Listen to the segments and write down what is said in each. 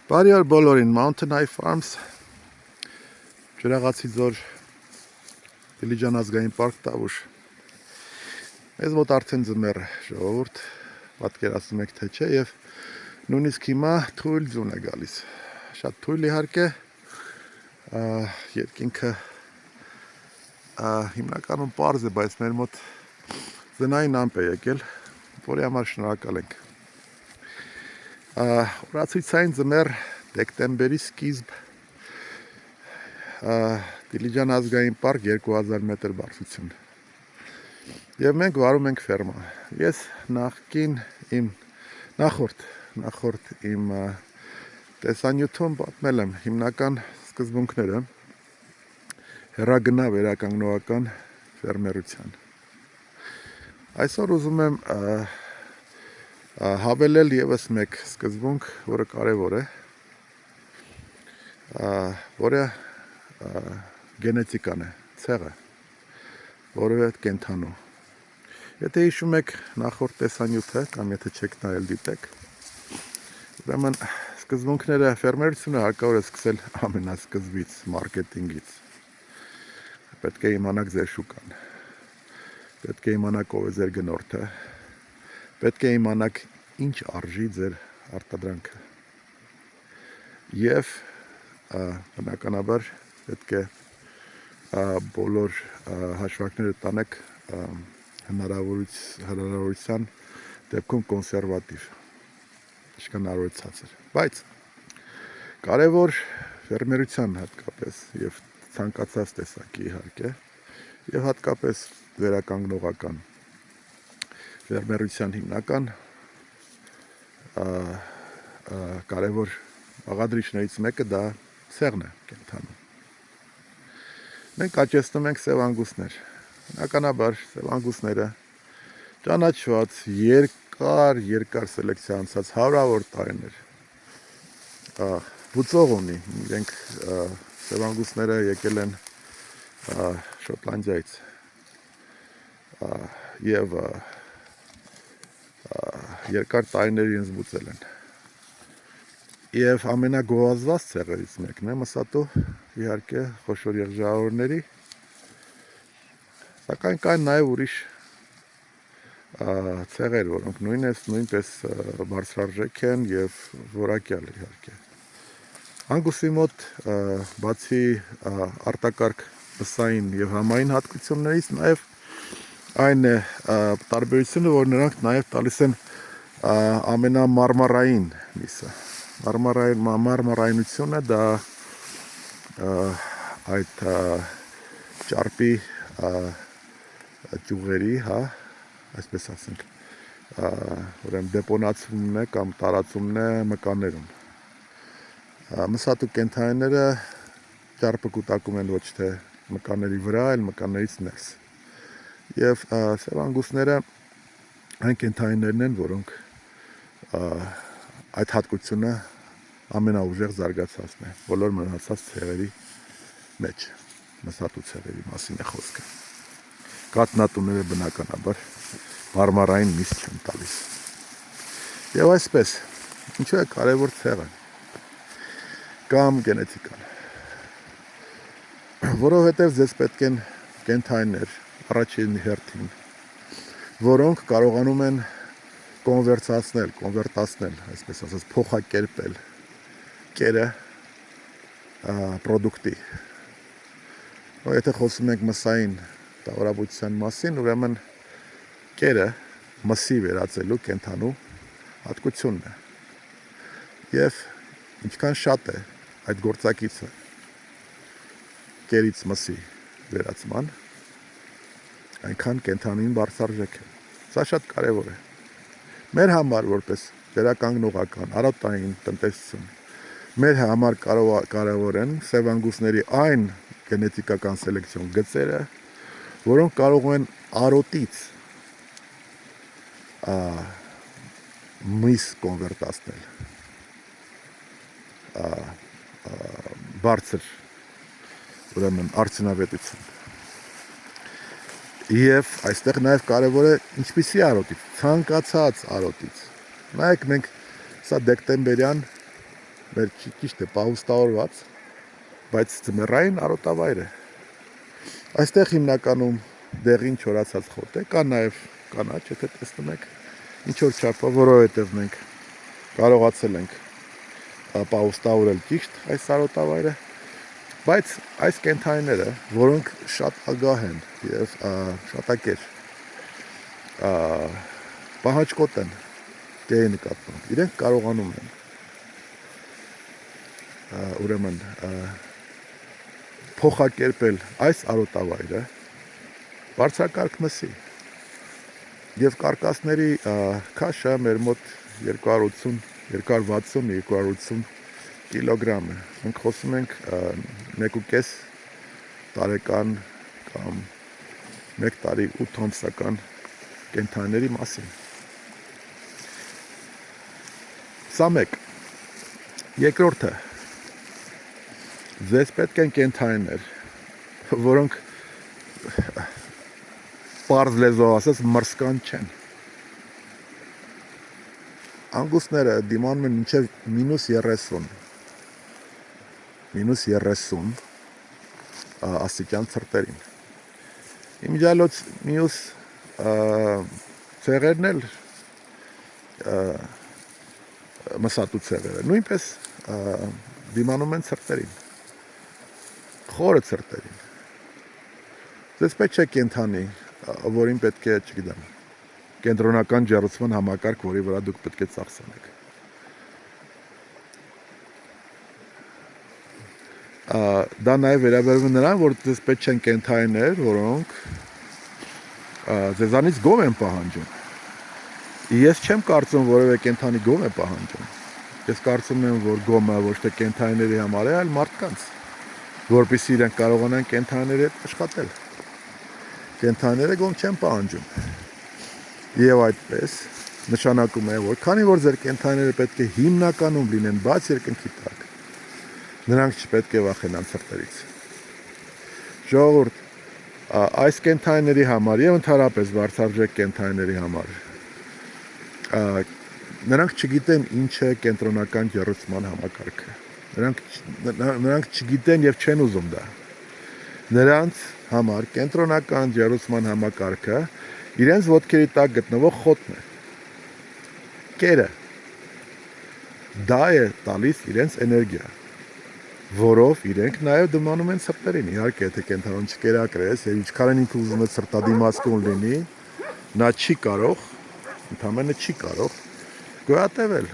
Բարի օր բոլորին, Mountain High Farms, Ջրաղացի ձոր Դիլիջան ազգային պարկ Տավուշ։ Մեզ մոտ արդեն ձմեռ ժողովուրդ, պատկերացնում եք թե չէ, եւ նույնիսկ հիմա թույլ ձուն է գալիս։ Շատ թույլ իհարկե, երկինքը հիմնականում պարզ է, բայց մեր մոտ ձնային ամպ է եկել, որի համար շնորհակալ ենք։ Օրացույցային ձմեռ դեկտեմբերի սկիզբ Դիլիջան ազգային պարկ 2000 մետր բարձրություն։ Եվ մենք վարում ենք ֆերմա։ Ես նախորդ իմ տեսանյութում պատմել եմ հիմնական սկզբունքները հեռագնա վերականգնողական ֆերմերության։ Այսօր ուզում եմ հավելել եւս մեկ սկզբունք, որը կարևոր է, որը գենետիկան է, ցեղը, որը կենթանու։ Եթե հիշում եք նախորդ տեսանյութը, կամ եթե չեք նայել դիտեք, ուրեմն սկզբունքները ֆերմերությունը հարկավոր է սկսել ամենասկզբից, մարքեթինգից։ Պետք է իմանաք ձեր շուկան, պետք է իմանաք ով է ձեր գնորդը, պետք է իմանաք ինչ արժի ձեր արտադրանքը եւ բնականաբար պետք է բոլոր հաշվարկները տանեք հնարավորության դեպքում կոնսերվատիվ, իշկանալու ցածր, բայց կարևոր ֆերմերության հատկապես եւ ցանկացած տեսակի իհարկե եւ հատկապես վերականգնողական ֆերմերության հիմնական կարևոր բաղադրիչներից մեկը դա ցեղն է կենթանու։ Մենք աճեցնում ենք սև անգուսներ։ Բնականաբար սև անգուսները ճանաչված երկար սելեկցիա անցած հարյուրավոր տարիներ բուծող ունի։ Իրենք սև անգուսները եկել են Շոտլանդիայից եւ երկար տարիներ իրենց բուծել են։ Եվ ամենագովազդված ցեղերից մեկն է մսատու, իհարկե խոշոր եղջարավորների, սակայն կան նաև ուրիշ ցեղեր, որոնք նույնպես բարձրարժեք են եւ որակյալ իհարկե։ Անգուսի մոտ բացի արտակարգ մսային եւ համային հատկություններից նաև այն է տարբերությունը, որ նրանք նաև տալիս են ամենամարմարային միսը։ Մարմարայնությունը դա այդ ճարպի ճյուղերի, այսպես ասենք, ուրեմն դեպոնացումն է կամ տարածումն է մկաններում։ Մսատու կենդանիները ճարպը կուտակում են ոչ թե մկանների վրա, այլ մկաններից ներս։ Եվ սև անգուսները այն կենդանիներն են, որոնք այդ հատկությունը ամենաուժեղ զարգացածն է բոլոր մնացած ցեղերի մեջ, մսատու ցեղերի մասին է խոսքը։ Կաթնատուները բնականաբար մարմարային միս չեն տալիս։ Եվ այսպես, ինչու է կարևոր ցեղը կամ գենետիկան, որովհետև ձեզ պետք են կենդանիներ առաջին հերթին, որոնք կարողանում են կոնվերտացնել, այսպես ասած, փոխակերպել կերը պրոդուկտի։ Եթե խոսում ենք մսային տաղրաբուծության մասին, ուրեմն կերը մսի վերածելու կենթանու հատկությունն է։ Եվ ինչքան շատ է այդ գործակիցը կերից մսի վերածման, այնքան կենթանին բարձրարժեք է։ Սա շատ կարևոր է։ Մեր համար որպես վերականգնողական արոտային տնտեսություն, մեր համար կարևոր են սև անգուսների այն գենետիկական սելեկցիոն գծերը, որոնք կարող են արոտից միս կոնվերտացնել, բարձր ուրեմն արդյունավետություն։ Եվ այստեղ նաև կարևոր է ինչպիսի արոտից, ցանկացած արոտից։ Նայեք, մենք սա դեկտեմբերյան մեր ճիշտ է պահուստավորված, բայց ձմեռային արոտավայր է։ Այստեղ հիմնականում դեղին չորացած խոտ է, կա նաև կանաչ, եթե տեսնում եք, ինչ որ չափով, որովհետև մենք կարողացել ենք պահուստավորել ճիշտ այս արոտավայրը, բայց այս կենդանիները, որոնք շատ ագահ են եւ շատակեր պահաճկոտ են դեպի նկատմամբ, իրենք կարողանում են ուրեմն փոխակերպել այս արոտավայրը բարձրակարգ մսի եւ կարկասների քաշը մեր մոտ 260 կիլոգրամ է։ Մենք խոսում ենք 1.5 տարեկան կամ 1 տարի 8 ամսական կենդանիների մասին։ Սա մեկ։ Երկրորդը, ձեզ պետք են կենդանիներ, որոնք պարզ լեզվով ասած մրսկան չեն։ Անգուստները դիմանում են մինչև -30 աստիճան ցրտերին։ Իմիջիալոց մյուս ցեղերն էլ մսատու ցեղերը նույնպես դիմանում են ցրտերին, խորը ցրտերին։ Ձեզ պետք չէ կենդանի, որին պետք է, չգիտեմ, կենտրոնական ջեռուցման համակարգ, որի վրա դուք պետք է ծախսանեք։ Դա նաև վերաբերում է նրան, որ ձեզ պետք չեն կենդանիներ, որոնք ձեզանից գոհ են պահանջում։ Ես չեմ կարծում որևէ կենդանի գոհ է պահանջում։ Ես կարծում եմ, որ գոհը ոչ թե կենդանիների համար է, այլ մարդկանց, որպեսզի իրենք կարողանան կենդանիների հետ աշխատել։ Կենդանիները գոհ չեն պահանջում։ Եվ այդպես նշանակում է, որ քանի որ ձեր կենդանիները պետք է հիմնականում լինեն բաց երկնքի տակ, նրանք չպետք է վախենան ցրտերից։ Ժողովուրդ, այս կենդանիների համար եւ ընդհանրապես բարձրաձայնակ կենդանիների համար նրանք չգիտեն ինչ է կենտրոնական ջեռուցման համակարգը։ Նրանք չգիտեն եւ չեն ուզում դա։ Նրանց համար կենտրոնական ջեռուցման համակարգը իրենց ոտքերի տակ գտնվող խոտն է։ Կերը։ Դա է տալիս իրենց էներգիա, որով իրենք նաև դիմանում են ցրտերին։ Իհարկե, եթե կենտրոն չկերակրես եւ ինչքան են ինքը ուզում է ցրտադիմացկուն լինի, նա չի կարող, ընդհանրապես չի կարող գոյատևել։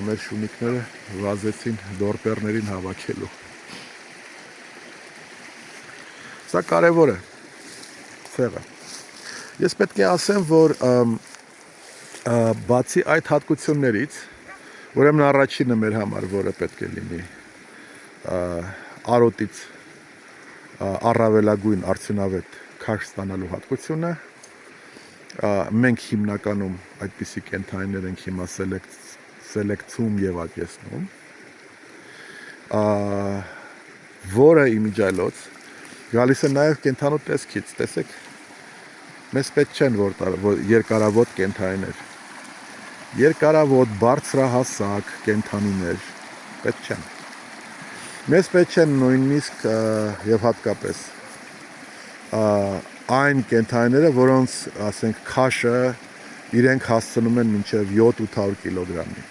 Մեր շունիկները վազեցին դորպերներին հավաքելու։ Սա կարևոր է, ցեղը։ Ես պետք է ասեմ, որ բացի այդ հատկություններից, ուրեմն առաջինը մեր համար, որը պետք է լինի արոտից առավելագույն արդյունավետ քաշ ստանալու հատկությունը, մենք հիմնականում այդպիսի կենդանիներ ենք հիմա սելեկցում եւ աճեցնում, որը իմիջիալոց գալիս է նաև կենդանու տեսքից, տեսեք, մեզ պետք չեն որ երկարավոտ կենդանիներ, երկարավոտ բարձրահասակ կենդանիներ պետք չեն։ Մեզ պետք չեն նույնիսկ եւ հատկապես այն կենդանիները, որոնց, ասենք, քաշը իրենք հասցնում են մինչև 700-800 կիլոգրամի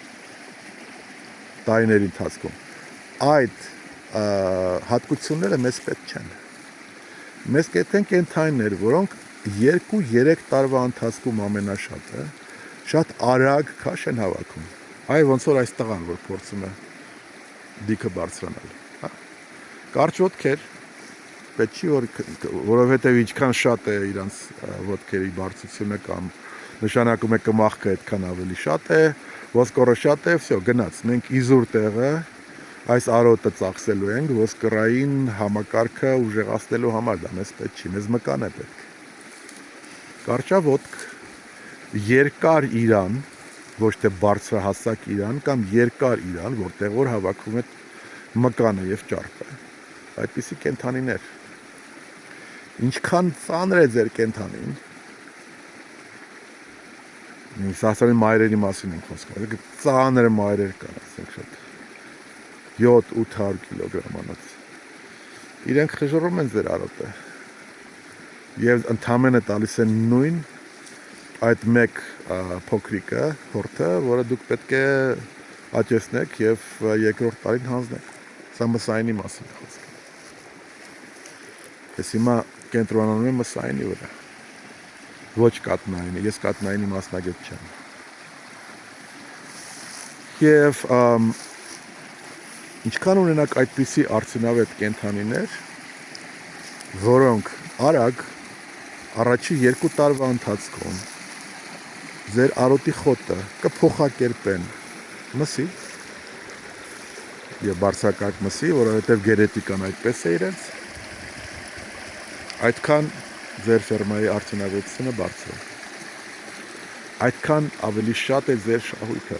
տարիների ընթացքում։ Այդ հատկությունները մեզ պետք չեն։ Մեզ պետք են կենդանիներ, որոնք 2-3 տարվա ընթացքում ամենաշատը շատ արագ քաշ են հավաքում։ Այ ոնց որ այս տղան, որ փորձում է դիքը բարձրանալ։ Կարճ ոտքեր, պետք չի որովհետև ինչքան շատ է իրանց ոտքերի բարձրությունը կամ նշանակում է կմախքը այդքան ավելի շատ է, ոսկորը շատ է, վсё, գնաց։ Մենք իզուր տեղը այս արոտը ծախսելու ենք ոսկրային համակարգը ուժեղացնելու համար, դա մեզ պետք չի, մեզ մկան է պետք։ Կարճավոտք, երկար իրան, ոչ թե բարձրահասակ իրան կամ երկար իրան, որտեղ որ հավաքվում է մկանը եւ ճարպը։ Այդպիսի կենդանիներ։ Ինչքան ծանր է ձեր կենդանին, Սասարի մայրերի մասին ենք խոսք արել, ծանր մայրեր կան, ասենք շատ 7-800 կիլոգրամանոց։ Իրենք խժռում են ձեր արոտը եւ ընդամենը տալիս են նույն այդ մեկ փոքրիկը, հորթը, որը դուք պետք է աճեցնեք եւ երկրորդ տարին հանձնեք։ Սա մսայինի մասին խոսք։ Ես հիմա կենտրոնանում եմ մսայինի վրա։ Ոչ կատնայինի, ես կատնայինի մասնագետ չեմ։ Եվ ինչքան ունենաք այդպիսի արդյունավետ կենդանիներ, որոնք արագ առաջի 2 տարվա ընթացքում ձեր արոտի խոտը կփոխակերպեն մսի եւ բարձրակարգ մսի, որովհետեւ գենետիկան այդպես է իրենց, այդքան ձեր ֆերմայի արդյունավետությունը բարձր է։ Այդքան ավելի շատ է ձեր շահույթը։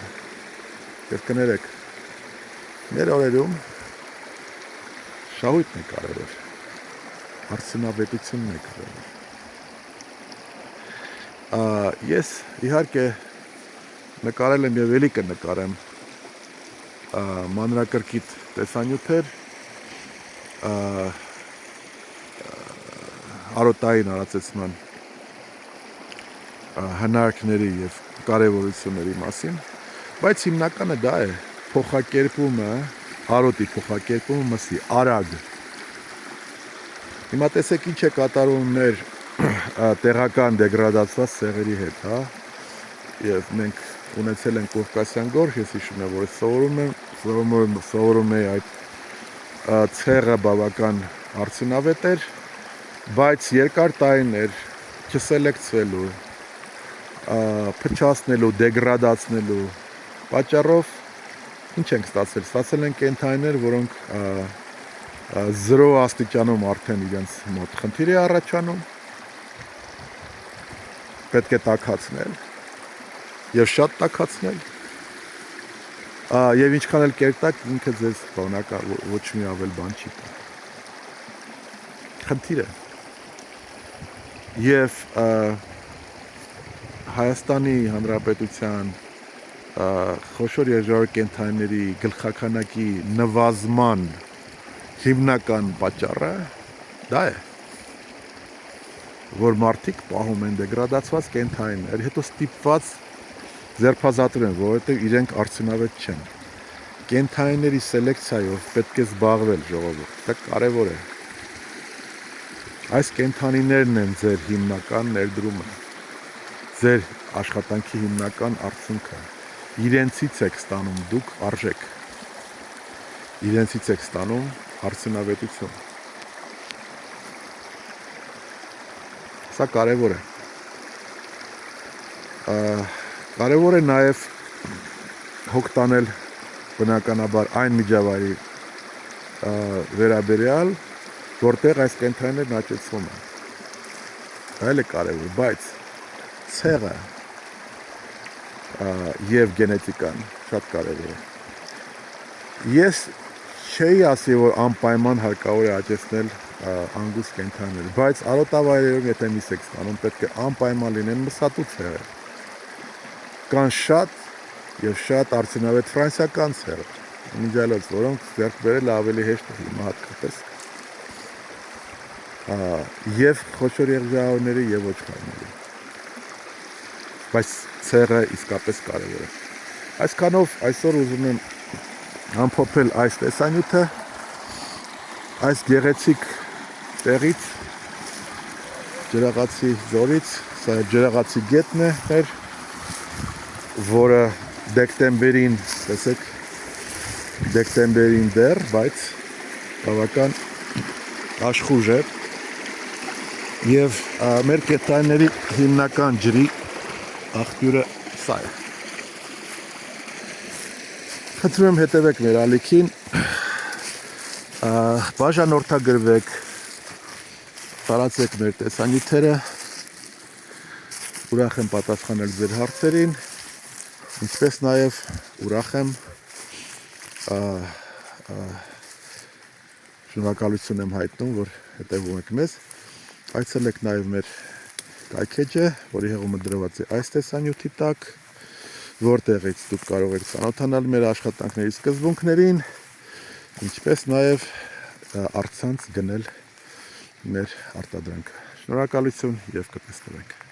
Եվ կներեք, մեր օրերում շահույթն է կարևոր, արդյունավետությունն է կարևոր։ Ես իհարկե նկարել եմ եւ ելի կնկարեմ մանրակրկիտ տեսանյութեր արոտային արածեցման հնարքների եւ կարևորությունների մասին, բայց հիմնականը դա է փոխակերպումը, արոտի փոխակերպումը մսի արագ։ Հիմա տեսեք ինչ է կատարում մեր տեղական դեգրադացված ցեղերի հետ, հա։ Եվ մենք ունեցել ենք Կովկասյան գորգ, ես հիշում եմ, որ սովորում էի այդ ցեղը բավական արդյունավետ էր, բայց երկար տարիներ չսելեկցվելու, փչացնելու, դեգրադացնելու պատճառով ինչ ենք ստացել։ Ստացել են կենդանիներ, որոնք 0 աստիճանում արդեն իրենց մոտ խնդիր է առաջանում, պետք է տաքացնել եւ շատ տաքացնել, եւ ինչքան էլ կերտակ ինքը ձեզ բանակա ոչ մի ավել բան չի տա։ Խնդիր է։ Եվ Հայաստանի Հանրապետության խոշոր երժշտական կենդանիների գլխականակի նվազման հիմնական պատճառը դա է, որ մարդիկ պահում են դեգրադացված կենդանիներ, հետո ստիպված ձերբազատում են, որովհետև իրենք արդյունավետ չեն։ Կենդանիների սելեկցիայով պետք է զբաղվել, ժողովուրդ, դա կարևոր է։ Այս կենդանիներն են ձեր հիմնական ներդրումը, ձեր աշխատանքի հիմնական արդյունքը։ Իրենցից եք ստանում դուք արժեք, իրենցից եք ստանում արդյունավետություն։ Սա կարևոր է։ Կարևոր է նաև հոգ տանել բնականաբար այն միջավայրի վերաբերյալ, որտեղ այս կենդանիներն աճեցվում են։ Դա էլ է կարևոր, բայց ցեղը եւ գենետիկան շատ կարևոր է։ Ես չէի ասի, որ անպայման հարկավոր է աճեցնել անգուս կենդանիներ, բայց արոտավայրերում եթե միս եք ստանում, պետք է անպայման լինեն մսատու ցեղեր։ Կան շատ եւ շատ արդյունավետ ֆրանսիական ցեղեր, միջալոց, որոնք ձեռք բերել ավելի հեշտ է հիմա հատկապես։ Եվ խոշոր երգժահարների եւ ոչխարների։ Բայց ցեղը իսկապես կարևոր է։ Այսքանով այսօր ուզում եմ ամփոփել այս տեսանյութը, այս գեղեցիկ տեղից, Ջրաղացի ձորից, սա Ջրաղացի գետն է մեր, որը դեկտեմբերին, տեսեք, դեկտեմբերին դեռ, բայց բավական աշխուժ է եւ մեր կենդանիների հիմնական ջրի աղբյուրը սա է։ Խնդրում եմ հետևեք մեր ալիքին, բաժանորդագրվեք, տարածեք մեր տեսանյութերը, ուրախ եմ պատասխանել ձեր հարցերին, ինչպես նաև ուրախ եմ շնորհակալություն եմ հայտնում, որ հետևում եք մեզ, այցելեք նաև մեր կայքեջը, որի հեղումը դրված է այս տեսանյութի տակ, որտեղից դուք կարող եք ծանոթանալ մեր աշխատանքների սկզբունքներին, ինչպես նաև առցանց գնել մեր արտադրանքը։ Շնորհակալություն եւ կտեսնվենք։